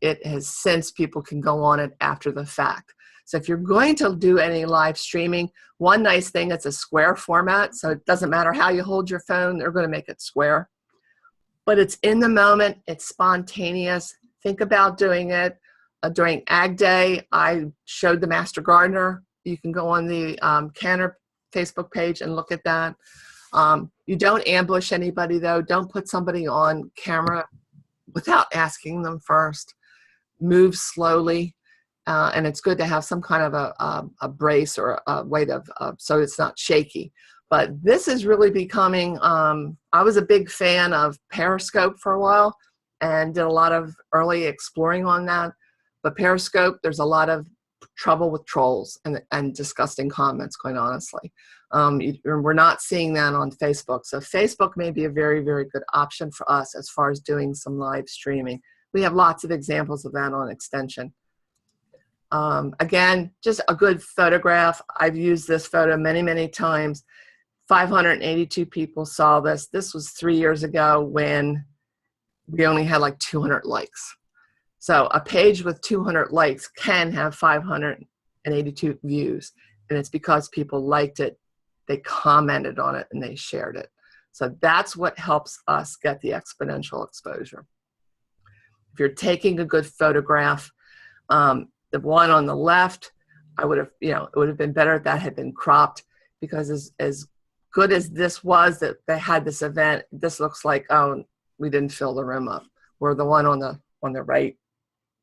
It has since people can go on it after the fact. So if you're going to do any live streaming, one nice thing, it's a square format. So it doesn't matter how you hold your phone, they're going to make it square. But it's in the moment, it's spontaneous. Think about doing it. During Ag Day, I showed the Master Gardener. You can go on the Cantor Facebook page and look at that. You don't ambush anybody though. Don't put somebody on camera without asking them first. Move slowly. And it's good to have some kind of a brace or a way so it's not shaky. But this is really becoming, I was a big fan of Periscope for a while and did a lot of early exploring on that. But Periscope, there's a lot of trouble with trolls and disgusting comments, quite honestly. We're not seeing that on Facebook. So Facebook may be a very, very good option for us as far as doing some live streaming. We have lots of examples of that on Extension. Again, just a good photograph. I've used this photo many, many times. 582 people saw this. This was 3 years ago when we only had like 200 likes. So a page with 200 likes can have 582 views. And it's because people liked it, they commented on it, and they shared it. So that's what helps us get the exponential exposure. If you're taking a good photograph, the one on the left, I would have, it would have been better if that had been cropped, because as good as this was that they had this event, this looks like, oh, we didn't fill the room up. Where the one on the right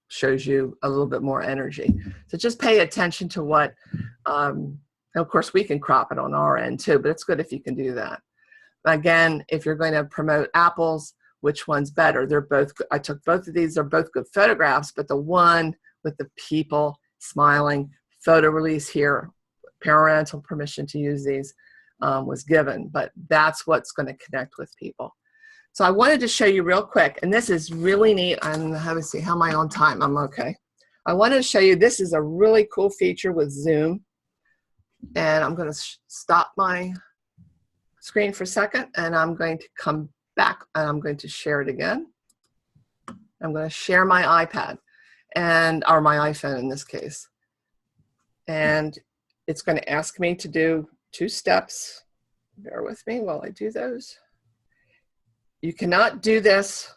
shows you a little bit more energy. So just pay attention to what, and of course we can crop it on our end too, but it's good if you can do that. Again, if you're going to promote apples, which one's better? They're both, I took both of these, they're both good photographs, but the one with the people smiling, photo release here, parental permission to use these was given, but that's what's going to connect with people. So I wanted to show you real quick, and this is really neat. I'm having to see, how am I on time? I'm okay. I wanted to show you, this is a really cool feature with Zoom, and I'm going to stop my screen for a second, and I'm going to come back, and I'm going to share it again. I'm going to share my iPad, or my iPhone in this case. And it's going to ask me to do 2 steps. Bear with me while I do those. You cannot do this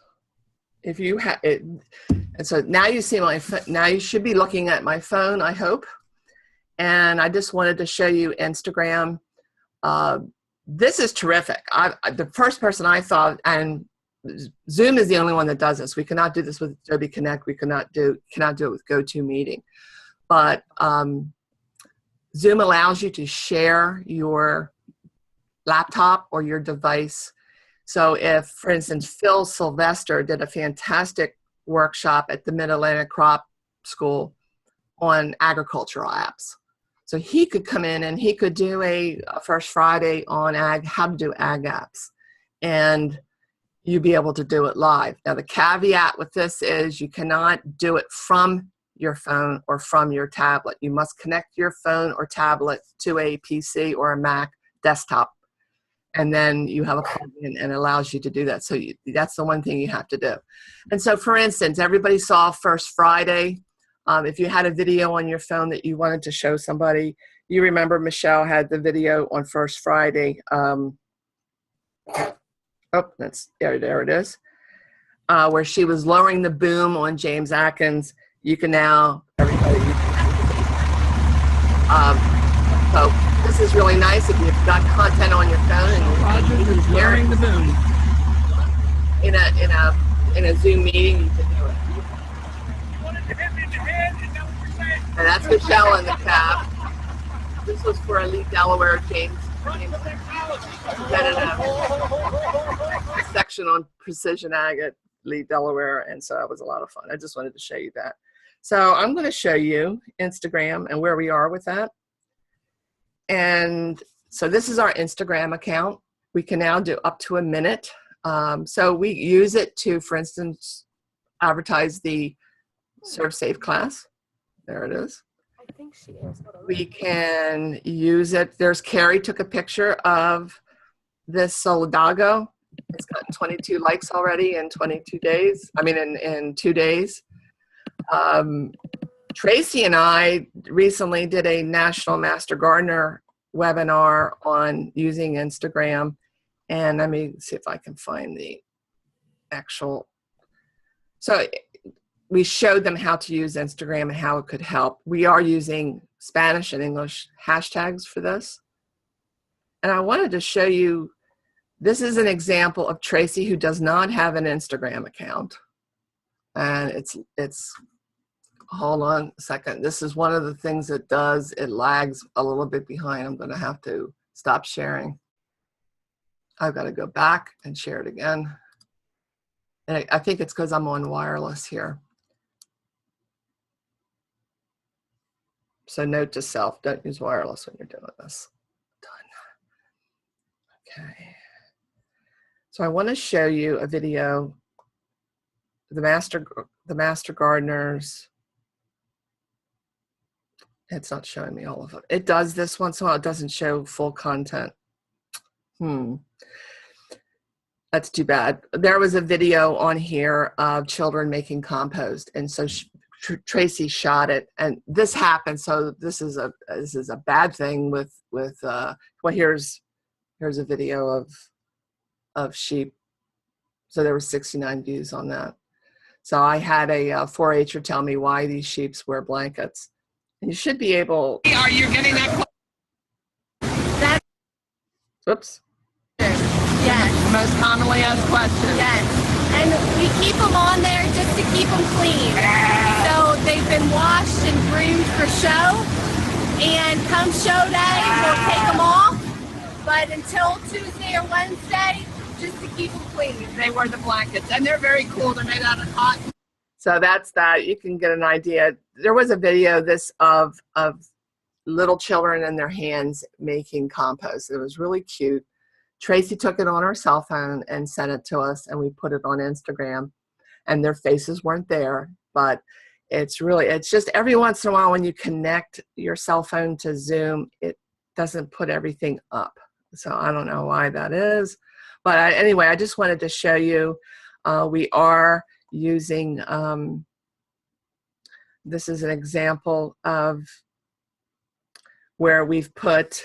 if you have it. And so now you see now you should be looking at my phone, I hope. And I just wanted to show you Instagram. This is terrific. The first person I thought, and Zoom is the only one that does this. We cannot do this with Adobe Connect. We cannot do it with GoToMeeting. But Zoom allows you to share your laptop or your device. So if, for instance, Phil Sylvester did a fantastic workshop at the Mid-Atlantic Crop School on agricultural apps. So he could come in and he could do a First Friday on how to do ag apps. And you'd be able to do it live. Now the caveat with this is you cannot do it from your phone or from your tablet. You must connect your phone or tablet to a PC or a Mac desktop. And then you have a plugin and it allows you to do that. So that's the one thing you have to do. And so for instance, everybody saw First Friday. If you had a video on your phone that you wanted to show somebody, You remember Michelle had the video on First Friday. Oh, there it is. Where she was lowering the boom on James Atkins. You can now, everybody. So this is really nice if you've got content on your phone and Rogers is lowering the boom. In a Zoom meeting, you can do it. And that's Michelle in the cab. This was for Elite Delaware. James presented a section on precision ag at Elite Delaware, and so it was a lot of fun. I just wanted to show you that. So I'm going to show you Instagram and where we are with that. And so this is our Instagram account. We can now do up to a minute. So we use it to, for instance, advertise the Serve Safe class. There it is. I think she is. We can use it. There's Carrie took a picture of this Solidago. It's gotten 22 likes already in 22 days. I mean, in 2 days. Tracy and I recently did a National Master Gardener webinar on using Instagram. And let me see if I can find the actual. So we showed them how to use Instagram and how it could help. We are using Spanish and English hashtags for this. And I wanted to show you, this is an example of Tracy who does not have an Instagram account. And it's hold on a second. This is one of the things it does. It lags a little bit behind. I'm going to have to stop sharing. I've got to go back and share it again. And I think it's because I'm on wireless here. So note to self, don't use wireless when you're doing this. Done. Okay. So I want to show you a video, the Master Gardeners. It's not showing me all of it. It does this once in a while. It doesn't show full content. That's too bad. There was a video on here of children making compost, and so Tracy shot it, and this happened. So this is a bad thing with well, here's a video of sheep. So there were 69 views on that. So I had a 4-H'er tell me why these sheeps wear blankets. And you should be able. Are you getting that? Oops. Yes. Most commonly asked question. Yes. And we keep them on there just to keep them clean. So they've been washed and groomed for show. And come show day, we'll take them off. But until Tuesday or Wednesday, just to keep them clean. They wear the blankets, and they're very cool. They're made out of cotton. So that's that. You can get an idea. There was a video of little children in their hands making compost. It was really cute. Tracy took it on her cell phone and sent it to us, and we put it on Instagram. And their faces weren't there, but it's just every once in a while when you connect your cell phone to Zoom, it doesn't put everything up. So I don't know why that is. But anyway, I just wanted to show you, we are using, this is an example of where we've put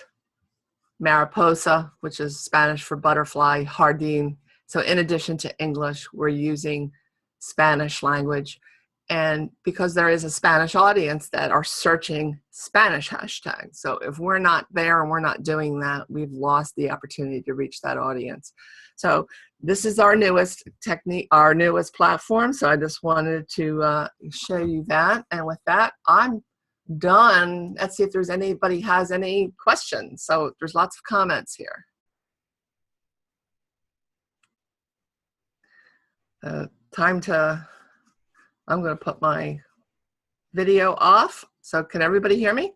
Mariposa, which is Spanish for butterfly, Jardín. So in addition to English, we're using Spanish language. And because there is a Spanish audience that are searching Spanish hashtags. So if we're not there and we're not doing that, we've lost the opportunity to reach that audience. So this is our newest technique, our newest platform. So I just wanted to show you that. And with that, I'm done. Let's see if there's anybody has any questions. So there's lots of comments here. I'm going to put my video off. So can everybody hear me?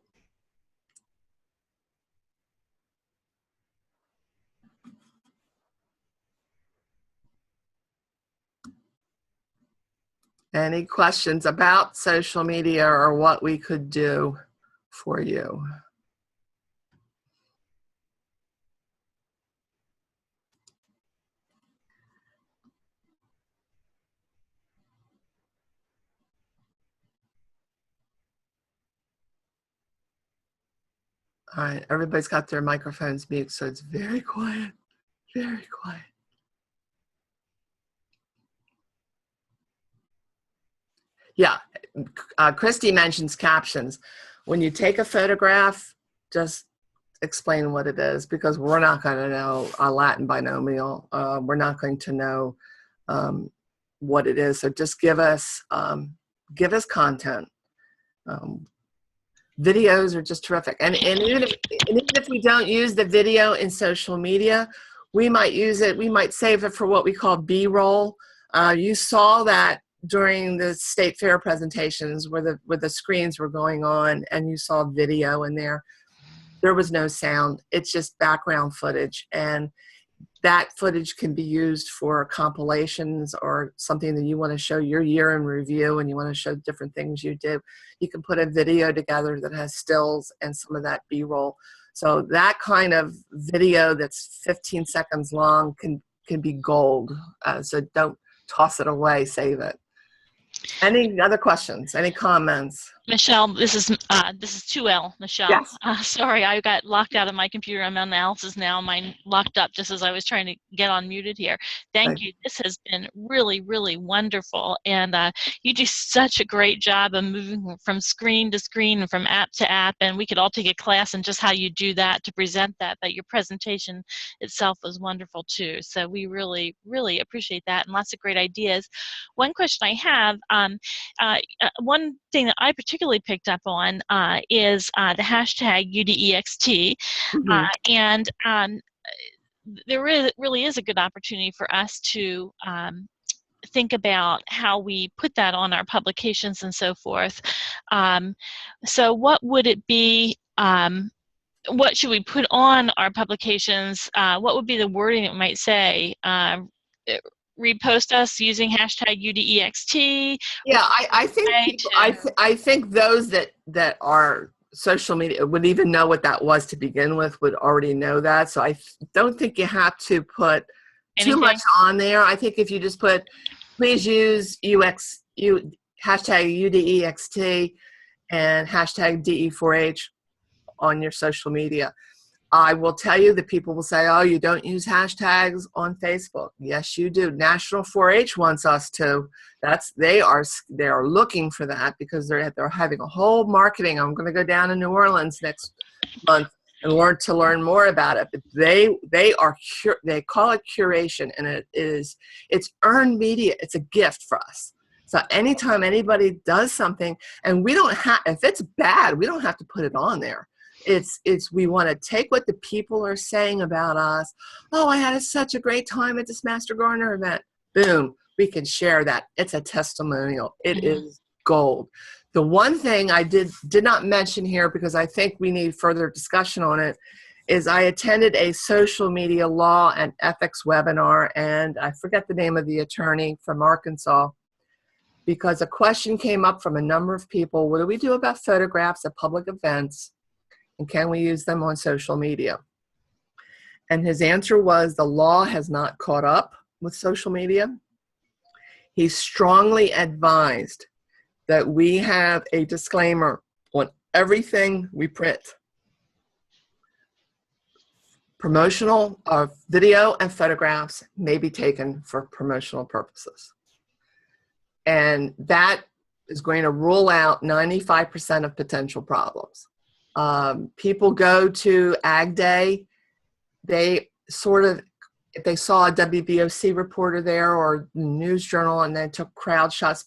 Any questions about social media or what we could do for you? All right, everybody's got their microphones mute, so it's very quiet, very quiet. Yeah, Christy mentions captions. When you take a photograph, just explain what it is, because we're not going to know a Latin binomial. We're not going to know what it is. So just give us content. Videos are just terrific. And even if we don't use the video in social media, we might use it. We might save it for what we call B-roll. You saw that during the state fair presentations where the screens were going on, and you saw video in there. There was no sound. It's just background footage, and that footage can be used for compilations or something that you want to show your year in review and you want to show different things you did. You can put a video together that has stills and some of that B-roll. So that kind of video that's 15 seconds long can be gold. So don't toss it away, save it. Any other questions? Any comments? Michelle, this is 2L, Michelle. Yes. Sorry, I got locked out of my computer. I'm on Alice's now. Mine locked up just as I was trying to get unmuted here. Thank you. This has been really, really wonderful. And you do such a great job of moving from screen to screen and from app to app. And we could all take a class on just how you do that to present that. But your presentation itself was wonderful too. So we really, really appreciate that, and lots of great ideas. One question I have, one thing that I particularly picked up on is the hashtag UDEXT, and there really is a good opportunity for us to think about how we put that on our publications and so forth. So what would it be? What should we put on our publications? What would be the wording it might say? Repost us using hashtag UDEXT. Yeah, I think people, I think those that are social media would even know what that was to begin with, would already know that. So I don't think you have to put too much on there. I think if you just put, please use hashtag UDEXT and hashtag DE4H on your social media. I will tell you that people will say, oh, you don't use hashtags on Facebook. Yes, you do. National 4-H wants us to. They are looking for that, because they're having a whole marketing. I'm going to go down to New Orleans next month and learn more about it. But they call it curation, and it's earned media. It's a gift for us. So anytime anybody does something, and we don't have, if it's bad, we don't have to put it on there. We want to take what the people are saying about us. Oh, I had such a great time at this Master Gardener event. Boom, we can share that. It's a testimonial. It is gold. The one thing I did not mention here, because I think we need further discussion on it, is I attended a social media law and ethics webinar, and I forget the name of the attorney from Arkansas, because a question came up from a number of people. What do we do about photographs at public events? And can we use them on social media? And his answer was, the law has not caught up with social media. He strongly advised that we have a disclaimer on everything we print. Promotional video and photographs may be taken for promotional purposes. And that is going to rule out 95% of potential problems. People go to Ag Day, they if they saw a WBOC reporter there or news journal and then took crowd shots,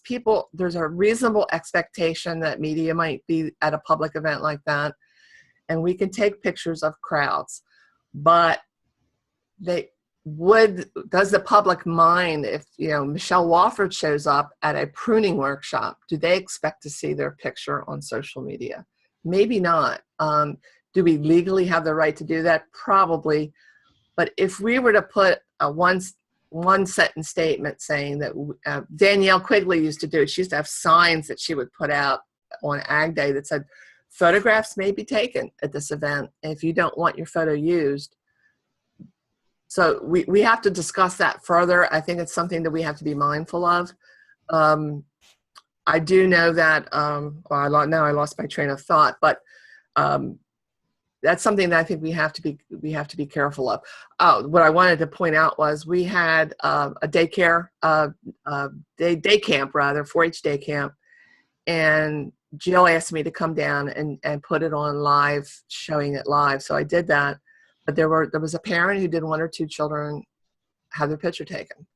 there's a reasonable expectation that media might be at a public event like that, and we can take pictures of crowds. But does the public mind if, Michelle Wofford shows up at a pruning workshop? Do they expect to see their picture on social media? Maybe not. Do we legally have the right to do that? Probably. But if we were to put a one sentence statement saying that Danielle Quigley used to do it, she used to have signs that she would put out on Ag Day that said, photographs may be taken at this event if you don't want your photo used. So we have to discuss that further. I think it's something that we have to be mindful of. I do know that, now I lost my train of thought, but that's something that I think we have to be careful of. What I wanted to point out was we had a daycare, day camp rather, 4-H day camp, and Jill asked me to come down and put it on live, showing it live. So I did that, but there was a parent who didn't want her 2 children have their picture taken,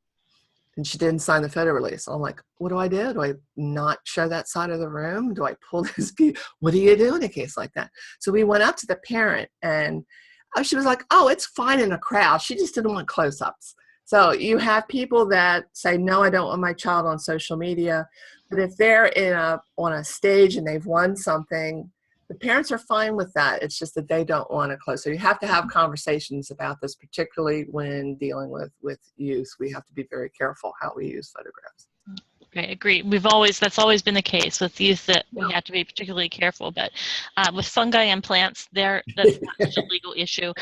and she didn't sign the photo release. So I'm like, what do I do? Do I not show that side of the room? Do I pull this? What do you do in a case like that? So we went up to the parent, and she was like, oh, it's fine in a crowd. She just didn't want close-ups. So you have people that say, no, I don't want my child on social media. But if they're on a stage and they've won something, the parents are fine with that. It's just that they don't want it close. So you have to have conversations about this, particularly when dealing with youth. We have to be very careful how we use photographs. Okay, agree. That's always been the case with youth, that we have to be particularly careful. But with fungi and plants, that's not such a legal issue.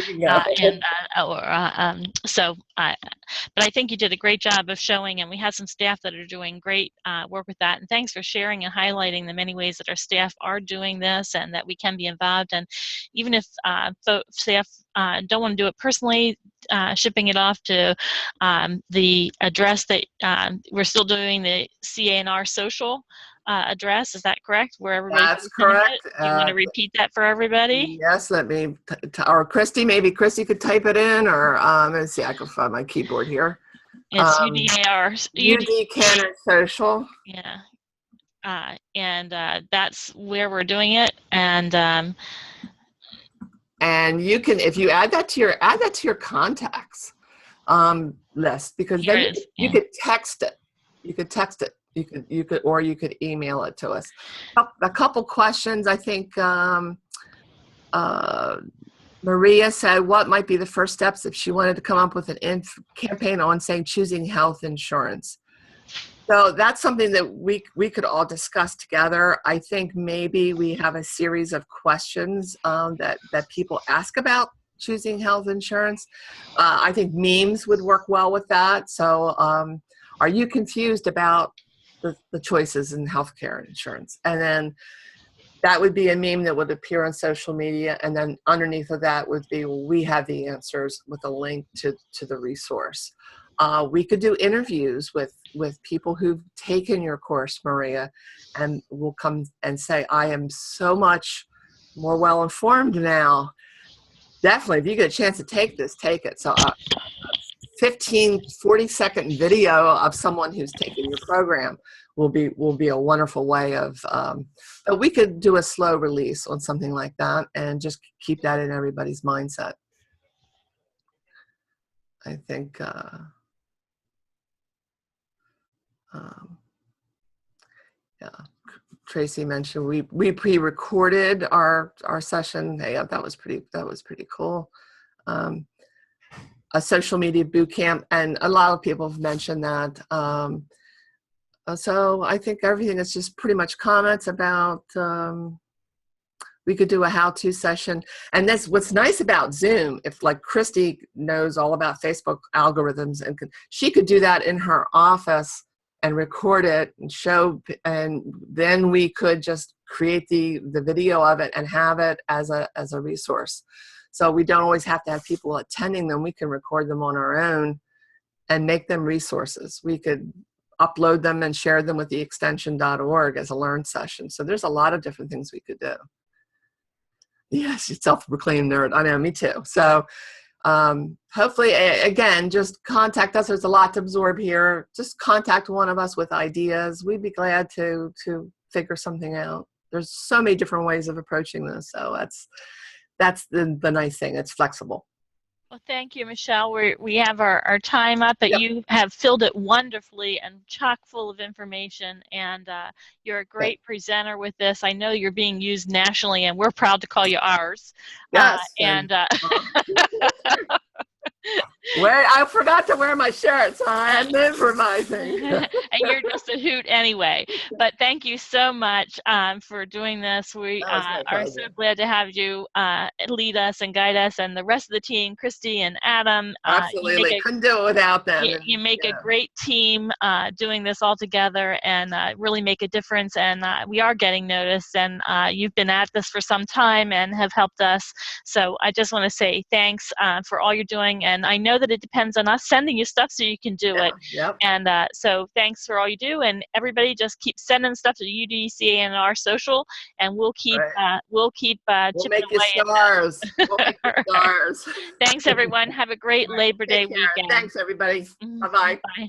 But I think you did a great job of showing, and we have some staff that are doing great work with that. And thanks for sharing and highlighting the many ways that our staff are doing this, and that we can be involved. And even if staff don't want to do it personally, shipping it off to the address that we're still doing, the CANR social address. Is that correct? Where everybody. That's correct. Do you want to repeat that for everybody? Yes, let me, or maybe Christy could type it in, or let's see, I can find my keyboard here. It's UDAR. UD Social. Yeah. And that's where we're doing it. And you can, if you add that to your contacts list, because then you could text it. You could text it. Or you could email it to us. A couple questions. I think Maria said, what might be the first steps if she wanted to come up with an campaign on, saying, choosing health insurance? So that's something that we could all discuss together. I think maybe we have a series of questions that people ask about choosing health insurance. I think memes would work well with that. So are you confused about the choices in healthcare insurance? And then that would be a meme that would appear on social media. And then underneath of that would be, well, we have the answers, with a link to the resource. We could do interviews with people who've taken your course, Maria, and will come and say, I am so much more well-informed now. Definitely, if you get a chance to take this, take it. So 40-second video of someone who's taken your program will be a wonderful way of, we could do a slow release on something like that and just keep that in everybody's mindset. I think, yeah, Tracy mentioned we pre-recorded our session. Hey, that was pretty cool. A social media boot camp, and a lot of people have mentioned that. So I think everything is just pretty much comments about. We could do a how-to session, and that's what's nice about Zoom. If like Christy knows all about Facebook algorithms, and she could do that in her office and record it and show, and then we could just create the video of it and have it as a resource. So we don't always have to have people attending them. We can record them on our own and make them resources. We could upload them and share them with the extension.org as a learn session. So there's a lot of different things we could do. Yes, you self-proclaimed nerd. I know, me too. So hopefully, again, just contact us. There's a lot to absorb here. Just contact one of us with ideas. We'd be glad to figure something out. There's so many different ways of approaching this. So that's the nice thing. It's flexible. Well, thank you, Michelle. We have our time up, but Yep. You have filled it wonderfully and chock full of information, and you're a great presenter with this. I know you're being used nationally, and we're proud to call you ours. Yes. I forgot to wear my shirt, so I'm improvising. And you're just a hoot anyway. But thank you so much for doing this. We That was my are so pleasure. glad to have you lead us and guide us, and the rest of the team, Christy and Adam. Absolutely. Couldn't do it without them. You make a Yeah. great team doing this all together, and really make a difference. And we are getting noticed, and you've been at this for some time and have helped us. So I just want to say thanks for all you're doing. And I know that it depends on us sending you stuff so you can do it. Yep. And so thanks for all you do. And everybody just keep sending stuff to UDCA and our social, and we'll keep We'll chipping make you away at that. stars. We'll make you stars. Thanks, everyone. Have a great Labor Day Take care. weekend. Thanks, everybody. Mhm. Bye-bye. Bye.